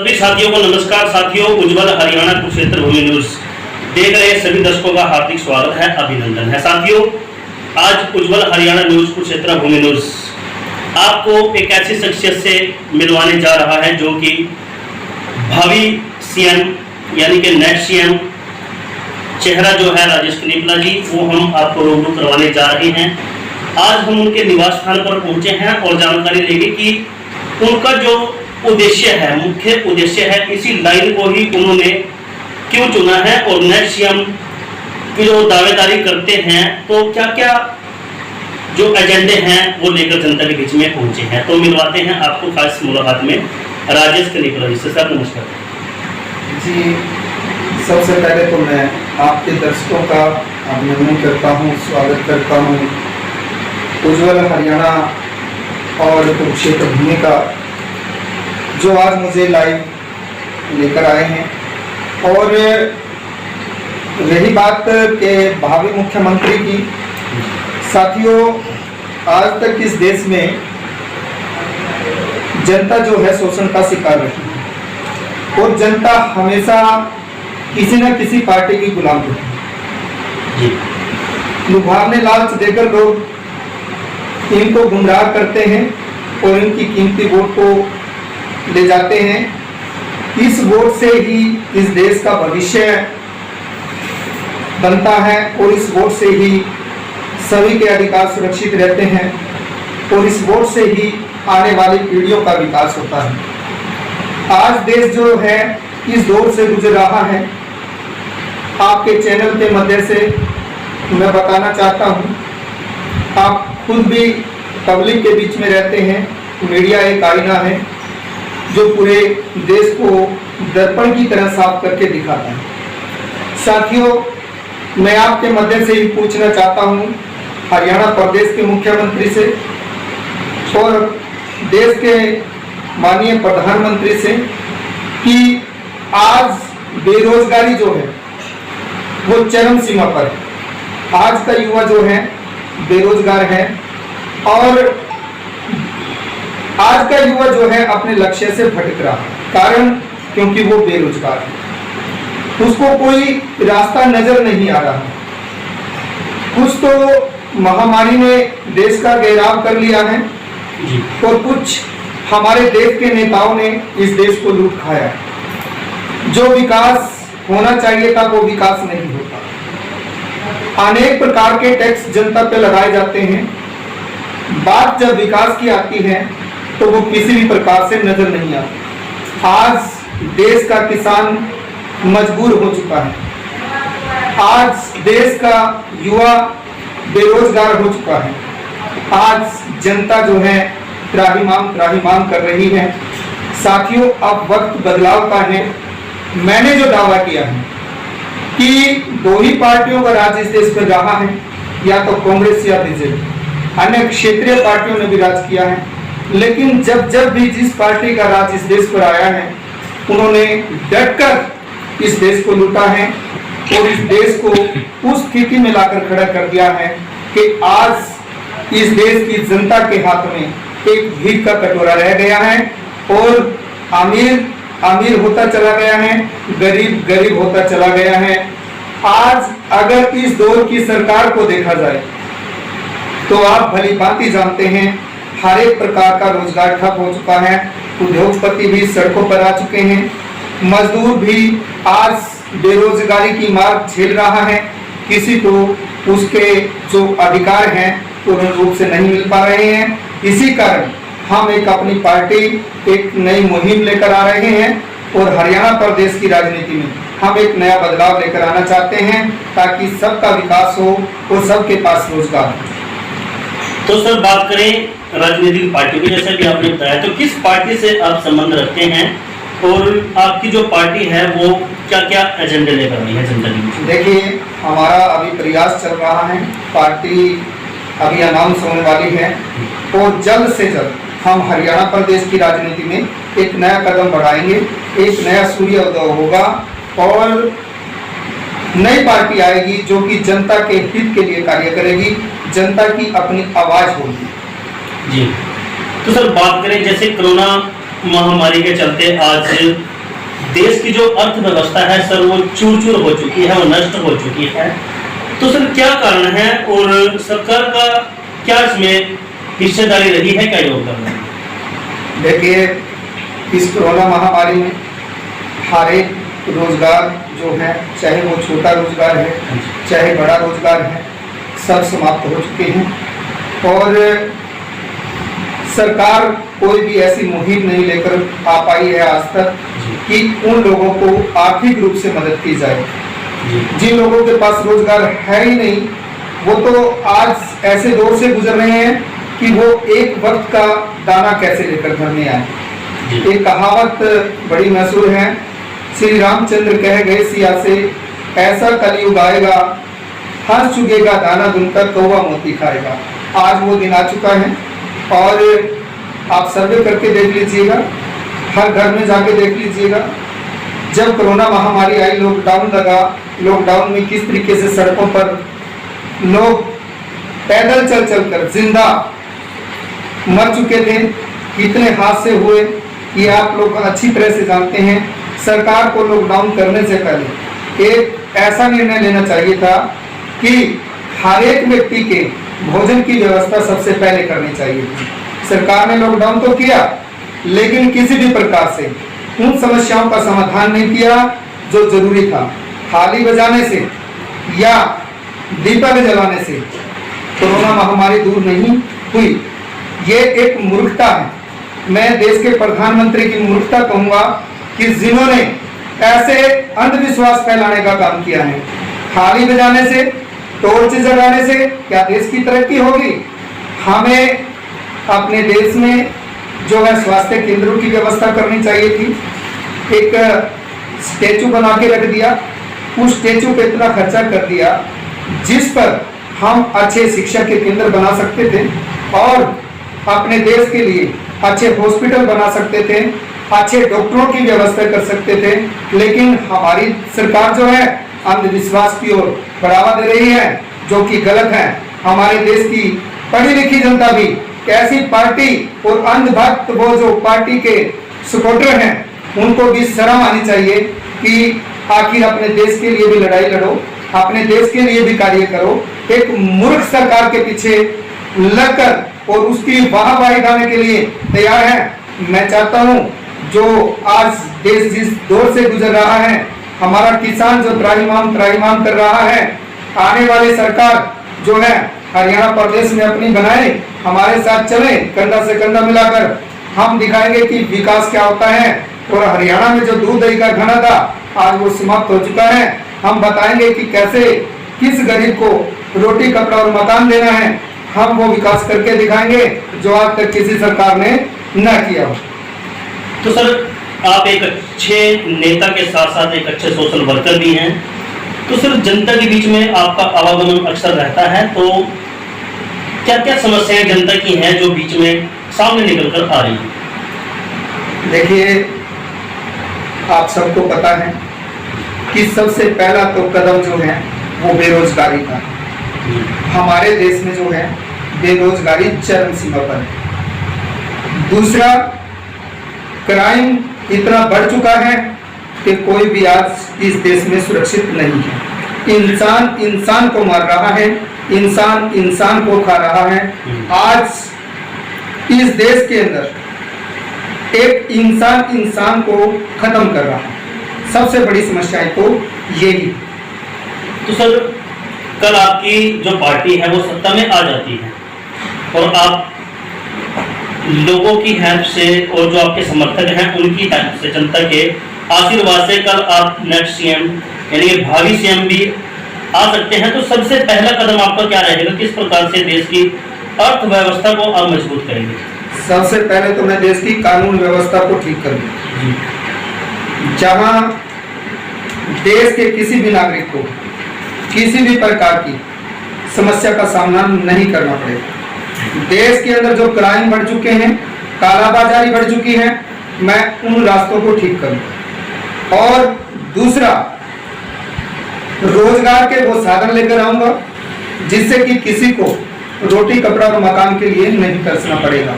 सभी साथियों को नमस्कार। साथियों, उज्जवल हरियाणा कुरुक्षेत्र भूमि न्यूज देख रहे सभी दर्शकों का हार्दिक स्वागत है, अभिनंदन है। साथियों, आज उज्जवल हरियाणा न्यूज कुरुक्षेत्र भूमि न्यूज आपको एक ऐसी शख्सियत से मिलवाने जा रहा है जो कि भावी सीएम यानी कि नेक्स्ट सीएम चेहरा जो है राजेश कनीपला जी, वो हम आपको रूबरू करवाने जा रहे हैं। आज हम उनके निवास स्थान पर पहुंचे हैं और जानकारी लेंगे कि उनका जो उद्देश्य है, मुख्य उद्देश्य है, इसी लाइन को ही उन्होंने क्यों चुना है और नेक्स्ट सीएम की जो दावेदारी करते हैं तो क्या क्या जो एजेंडे हैं वो लेकर जनता के बीच में पहुंचे हैं। तो मिलवाते हैं आपको खास मुलाकात में राजेश कनीपला जी से। सर नमस्कार जी। सबसे पहले तो मैं आपके दर्शकों का अभिनंदन करता हूँ, स्वागत करता हूँ उज्जवल हरियाणा और कुरुक्षेत्र भूमि का, जो आज मुझे लाइव लेकर आए हैं। और रही बात के भावी मुख्यमंत्री की, साथियों, आज तक इस देश में जनता जो है शोषण का शिकार रही है और जनता हमेशा किसी न किसी पार्टी की गुलाम रही है। लुभावने लालच देकर लोग इनको गुमराह करते हैं और इनकी कीमती वोट को ले जाते हैं। इस वोट से ही इस देश का भविष्य बनता है और इस वोट से ही सभी के अधिकार सुरक्षित रहते हैं और इस वोट से ही आने वाली पीढ़ियों का विकास होता है। आज देश जो है इस दौर से गुजर रहा है। आपके चैनल के माध्यम से मैं बताना चाहता हूँ, आप खुद भी पब्लिक के बीच में रहते हैं। मीडिया एक आईना है जो पूरे देश को दर्पण की तरह साफ करके दिखाता है। साथियों, मैं आपके माध्यम से ही पूछना चाहता हूँ हरियाणा प्रदेश के मुख्यमंत्री से और देश के माननीय प्रधानमंत्री से कि आज बेरोजगारी जो है वो चरम सीमा पर है। आज का युवा जो है बेरोजगार है और आज का युवा जो है अपने लक्ष्य से भटक रहा है। कारण क्योंकि वो बेरोजगार है, उसको कोई रास्ता नजर नहीं आ रहा। कुछ तो महामारी ने देश का घेराव कर लिया है और कुछ हमारे देश के नेताओं ने इस देश को लूट खाया है। जो विकास होना चाहिए था वो विकास नहीं होता। अनेक प्रकार के टैक्स जनता पे लगाए जाते हैं। बात जब विकास की आती है तो वो किसी भी प्रकार से नजर नहीं आती। आज देश का किसान मजबूर हो चुका है। आज देश का युवा बेरोजगार हो चुका है। आज जनता जो है त्राहिमाम कर रही है। साथियों, अब वक्त बदलाव का है। मैंने जो दावा किया है कि दो ही पार्टियों का राज इस देश पर रहा है, या तो कांग्रेस या बीजेपी। अन्य क्षेत्रीय पार्टियों ने भी राज किया है, लेकिन जब भी जिस पार्टी का राज इस देश पर आया है उन्होंने डटकर इस देश को लूटा है और इस देश को उस स्थिति में लाकर खड़ा कर दिया है कि आज इस देश की जनता के हाथ में एक भीख का कटोरा रह गया है और अमीर होता चला गया है, गरीब होता चला गया है। आज अगर इस दौर की सरकार को देखा जाए तो आप भली भांति जानते हैं हर एक प्रकार का रोजगार ठप हो चुका है। उद्योगपति भी सड़कों पर आ चुके हैं। मजदूर भी आज बेरोजगारी की मार झेल रहा है। किसी को उसके जो अधिकार हैं पूर्ण रूप से नहीं मिल पा रहे हैं। इसी कारण हम एक अपनी पार्टी एक नई मुहिम लेकर आ रहे हैं और हरियाणा प्रदेश की राजनीति में हम एक नया बदलाव लेकर आना चाहते हैं ताकि सबका विकास हो और सबके पास रोजगार हो। तो सर, बात करें राजनीतिक पार्टी की, जैसा कि आपने बताया, तो किस पार्टी से आप संबंध रखते हैं और आपकी जो पार्टी है वो क्या क्या एजेंडे लेकर आई है जनता के बीच? देखिए, हमारा अभी प्रयास चल रहा है। पार्टी अभी अनाउंस होने वाली है और जल्द से जल्द हम हरियाणा प्रदेश की राजनीति में एक नया कदम बढ़ाएंगे। एक नया सूर्योदय होगा और नई पार्टी आएगी जो कि जनता के हित के लिए कार्य करेगी, जनता की अपनी आवाज होगी। जी। तो सर, बात करें जैसे कोरोना महामारी के चलते आज देश की जो अर्थव्यवस्था है सर वो चूर चूर हो चुकी है, वो नष्ट हो चुकी है। तो सर क्या कारण है और सरकार का क्या इसमें हिस्सेदारी रही है, क्या योगदान है? देखिए, इस कोरोना महामारी में हर एक रोजगार जो है, चाहे वो छोटा रोजगार है चाहे बड़ा रोजगार है, सब समाप्त हो चुके हैं। और सरकार कोई भी ऐसी मुहिम नहीं लेकर आ पाई है आज तक कि उन लोगों को आर्थिक रूप से मदद की जाए। जिन लोगों के पास रोजगार है ही नहीं, वो तो आज ऐसे दौर से गुजर रहे हैं कि वो एक वक्त का दाना कैसे लेकर घर में आए। एक कहावत बड़ी मशहूर है, श्री रामचंद्र कह गए सिया से, ऐसा कलयुग आएगा, हंस चुकेगा दाना दुनकर कौवा मोती खाएगा। आज वो दिन आ चुका है और आप सर्वे करके देख लीजिएगा, हर घर में जाके देख लीजिएगा। जब कोरोना महामारी आई, लॉकडाउन लगा, लॉकडाउन में किस तरीके से सड़कों पर लोग पैदल चल चलकर जिंदा मर चुके थे, कितने हादसे हुए ये आप लोग अच्छी तरह से जानते हैं। सरकार को लॉकडाउन करने से पहले एक ऐसा निर्णय लेना चाहिए था कि हर एक व्यक्ति के भोजन की व्यवस्था सबसे पहले करनी चाहिए थी। सरकार ने लॉकडाउन तो किया, लेकिन किसी भी प्रकार से उन समस्याओं का समाधान नहीं किया जो जरूरी था। थाली बजाने से या दीपक जलाने से कोरोना महामारी दूर नहीं हुई। ये एक मूर्खता है, मैं देश के प्रधानमंत्री की मूर्खता कहूंगा कि जिन्होंने ऐसे अंधविश्वास फैलाने का काम किया है। थाली बजाने से, टॉर्च जलाने से क्या देश की तरक्की होगी? हमें अपने देश में जो है स्वास्थ्य केंद्रों की व्यवस्था करनी चाहिए थी। एक स्टेचू बना के रख दिया, उस स्टेचू पे इतना खर्चा कर दिया जिस पर हम अच्छे शिक्षा के केंद्र बना सकते थे और अपने देश के लिए अच्छे हॉस्पिटल बना सकते थे, अच्छे डॉक्टरों की व्यवस्था कर सकते थे। लेकिन हमारी सरकार जो है अंधविश्वास की ओर बढ़ावा दे रही है, जो कि गलत है। हमारे देश की पढ़ी लिखी जनता भी कैसी पार्टी और अंधभक्त वो जो पार्टी के सपोर्टर हैं, उनको भी शर्म आनी चाहिए कि आखिर अपने देश के लिए भी लड़ाई लड़ो, अपने देश के लिए भी कार्य करो। एक मूर्ख सरकार के पीछे लगकर और उसकी वाहवाही गाने के लिए तैयार है। मैं चाहता हूं जो आज देश जिस दौर से गुजर रहा है, हमारा किसान जो त्राहिमाम कर रहा है, आने वाली सरकार जो है हरियाणा प्रदेश में अपनी बनाए, हमारे साथ चले, कंधा से कंधा मिलाकर हम दिखाएंगे कि विकास क्या होता है। और हरियाणा में जो दूध दही का घना था आज वो समाप्त हो चुका है। हम बताएंगे कि कैसे किस गरीब को रोटी कपड़ा और मकान देना है, हम वो विकास करके दिखाएंगे जो आज तक किसी सरकार ने न किया हो। तो सर आप एक अच्छे नेता के साथ साथ एक अच्छे सोशल वर्कर भी हैं, तो सर जनता के बीच में आपका आवागमन अक्सर रहता है, तो क्या क्या समस्याएं जनता की हैं जो बीच में सामने निकल कर आ रही है? देखिए, आप सबको पता है कि सबसे पहला तो कदम जो है वो बेरोजगारी का। हमारे देश में जो है बेरोजगारी चरम सीमा पर है। दूसरा, क्राइम इतना बढ़ चुका है कि कोई भी आज इस देश में सुरक्षित नहीं है। इंसान इंसान को मार रहा है, इंसान इंसान को खा रहा है। आज इस देश के अंदर एक इंसान इंसान को खत्म कर रहा है। सबसे बड़ी समस्या तो यही। तो सर कल आपकी जो पार्टी है वो सत्ता में आ जाती है और आप लोगों की हेल्प से और जो आपके समर्थक हैं उनकी हेल्प से, जनता के आशीर्वाद से कल आप नेक्स्ट सीएम यानी कि भावी सीएम भी आ सकते हैं। तो सबसे पहला कदम आपका क्या रहेगा? किस प्रकार से देश की अर्थव्यवस्था को आप मजबूत करेंगे? सबसे पहले तो मैं देश की कानून व्यवस्था को ठीक करूँ, जहां देश के किसी भी नागरिक को किसी भी प्रकार की समस्या का सामना नहीं करना पड़ेगा। देश के अंदर जो क्राइम बढ़ चुके हैं, कालाबाजारी बढ़ चुकी है, मैं उन रास्तों को ठीक करूं। और दूसरा, रोजगार के वो साधन लेकर आऊंगा जिससे कि किसी को रोटी कपड़ा और मकान के लिए नहीं तरसना पड़ेगा।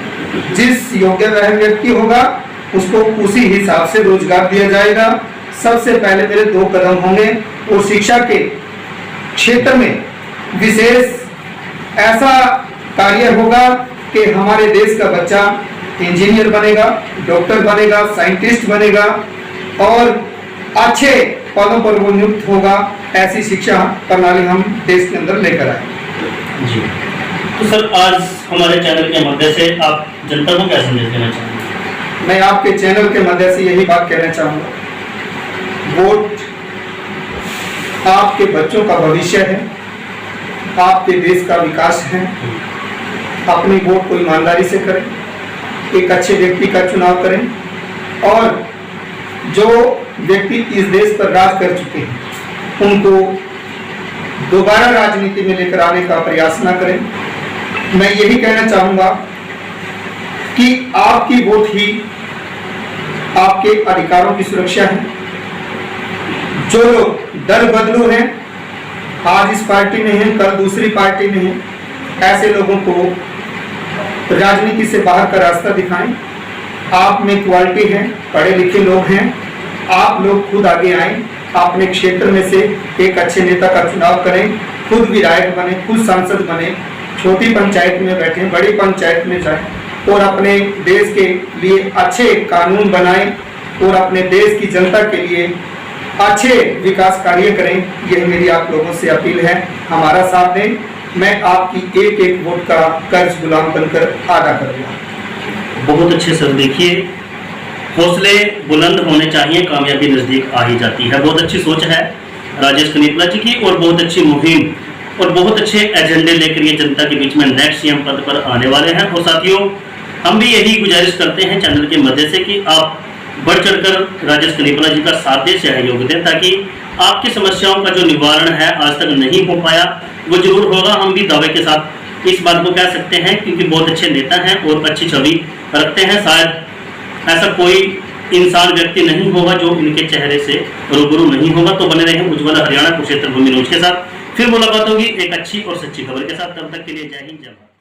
जिस योग्य वह व्यक्ति होगा उसको उसी हिसाब से रोजगार दिया जाएगा। सबसे पहले मेरे 2 कदम होंगे और शिक्षा के क्षेत्र में विशेष ऐसा कार्य होगा कि हमारे देश का बच्चा इंजीनियर बनेगा, डॉक्टर बनेगा, साइंटिस्ट बनेगा और अच्छे पदों पर वो नियुक्त होगा। ऐसी शिक्षा प्रणाली हम देश के अंदर लेकर आए। जी, तो सर आज हमारे चैनल के माध्यम से आप जनता को क्या संदेश देना चाहेंगे? मैं आपके चैनल के माध्यम से यही बात कहना चाहूँगा, वोट आपके बच्चों का भविष्य है, आपके देश का विकास है। अपनी वोट को ईमानदारी से करें, एक अच्छे व्यक्ति का चुनाव करें और जो व्यक्ति इस देश पर राज कर चुके हैं उनको दोबारा राजनीति में लेकर आने का प्रयास न करें। मैं यही कहना चाहूँगा कि आपकी वोट ही आपके अधिकारों की सुरक्षा है। जो लोग दल बदलू हैं, आज इस पार्टी में हैं, कल दूसरी पार्टी में हैं, ऐसे लोगों को राजनीति से बाहर का रास्ता दिखाएं। आप में क्वालिटी है, पढ़े लिखे लोग हैं, आप लोग खुद आगे आएं, अपने क्षेत्र में से एक अच्छे नेता का चुनाव करें, खुद विधायक बने, खुद सांसद बने, छोटी पंचायत में बैठें, बड़ी पंचायत में जाएं और अपने देश के लिए अच्छे कानून बनाएं और अपने देश की जनता के लिए अच्छे विकास कार्य करें। यह मेरी आप लोगों से अपील है। हमारा साथ दें, मैं आपकी एक एक वोट का कर्ज गुलाम बनकर अदा करूँगा। बहुत अच्छे सर, देखिए हौसले बुलंद होने चाहिए, कामयाबी नज़दीक आ ही जाती है। बहुत अच्छी सोच है राजेश कनिपला जी की और बहुत अच्छी मुहिम और बहुत अच्छे एजेंडे लेकर ये जनता के बीच में नेक्स्ट सीएम पद पर आने वाले हैं। और साथियों, हम भी यही गुजारिश करते हैं चैनल के मध्य से कि आप बढ़ चढ़कर राजेश कनिपला जी का साथ दें, सहयोग दें, ताकि आपकी समस्याओं का जो निवारण है आज तक नहीं हो पाया वो जरूर होगा। हम भी दावे के साथ इस बात को कह सकते हैं क्योंकि बहुत अच्छे नेता हैं और अच्छी छवि रखते हैं। शायद ऐसा कोई इंसान व्यक्ति नहीं होगा जो इनके चेहरे से रूबरू नहीं होगा। तो बने रहें उज्ज्वल हरियाणा कुरुक्षेत्र भूमि न्यूज के साथ। फिर मुलाकात होगी एक अच्छी और सच्ची खबर के साथ। तब तक के लिए जय हिंद, जय भारत।